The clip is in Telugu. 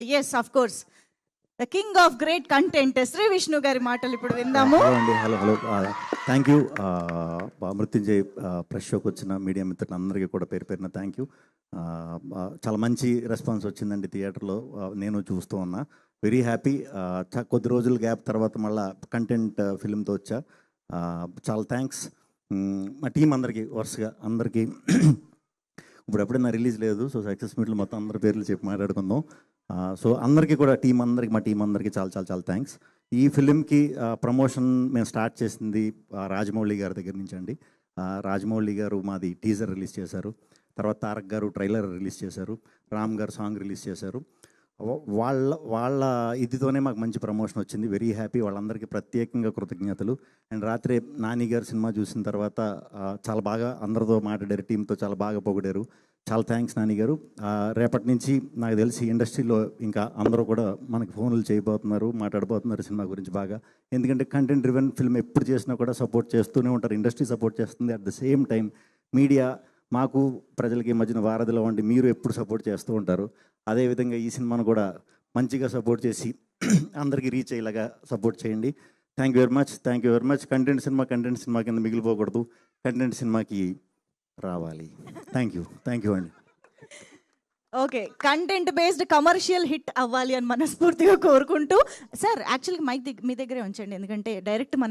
Yes of course the king of great content Shri Vishnu గారి మాటలు ఇప్పుడు విందాము. హలో అండి, hello. Thank you Mrityunjay press షోకి వచ్చిన మీడియా మిత్రులందరికీ కూడా పేరు పేరున థ్యాంక్ యూ. చాలా మంచి రెస్పాన్స్ వచ్చిందండి థియేటర్లో, నేను చూస్తూ ఉన్నా. Very happy. కొద్ది రోజుల గ్యాప్ తర్వాత మళ్ళీ కంటెంట్ ఫిల్మ్తో వచ్చా. చాలా థ్యాంక్స్ మా టీం అందరికీ, వరుసగా అందరికీ. ఇప్పుడు ఎప్పుడైనా రిలీజ్ లేదు, సో సక్సెస్ మీట్లు మొత్తం అందరి పేర్లు చెప్పి మాట్లాడుకుందాం. సో అందరికీ కూడా మా టీం అందరికీ చాలా చాలా చాలా థ్యాంక్స్. ఈ ఫిలింకి ప్రమోషన్ మేము స్టార్ట్ చేసింది రాజమౌళి గారి దగ్గర నుంచి అండి. రాజమౌళి గారు మాది టీజర్ రిలీజ్ చేశారు, తర్వాత తారక్ గారు ట్రైలర్ రిలీజ్ చేశారు, రామ్ గారు సాంగ్ రిలీజ్ చేశారు. వాళ్ళ ఇదితోనే మాకు మంచి ప్రమోషన్ వచ్చింది. Very happy. వాళ్ళందరికీ ప్రత్యేకంగా కృతజ్ఞతలు. అండ్ రాత్రి నాని గారు సినిమా చూసిన తర్వాత చాలా బాగా అందరితో మాట్లాడారు, టీంతో చాలా బాగా పొగిడారు. చాలా థ్యాంక్స్ నాని గారు. రేపటి నుంచి నాకు తెలిసి ఇండస్ట్రీలో ఇంకా అందరూ కూడా మనకి ఫోన్లు చేయబోతున్నారు, మాట్లాడబోతున్నారు సినిమా గురించి బాగా. ఎందుకంటే కంటెంట్ డ్రివెన్ ఫిల్మ్ ఎప్పుడు చేసినా కూడా సపోర్ట్ చేస్తూనే ఉంటారు, ఇండస్ట్రీ సపోర్ట్ చేస్తుంది. At the same time media మాకు ప్రజలకి మధ్యన వారధిలో ఉండి మీరు ఎప్పుడు సపోర్ట్ చేస్తూ ఉంటారు. అదేవిధంగా ఈ సినిమాను కూడా మంచిగా సపోర్ట్ చేసి అందరికీ రీచ్ అయ్యేలాగా సపోర్ట్ చేయండి. Thank you very much. Content cinema కింద మిగిలిపోకూడదు, కంటెంట్ సినిమాకి రావాలి. థ్యాంక్ యూ అండి. Okay, content based commercial hit అవ్వాలి అని మనస్ఫూర్తిగా కోరుకుంటూ, సార్ యాక్చువల్గా మైక్ మీ దగ్గరే ఉంచండి, ఎందుకంటే డైరెక్ట్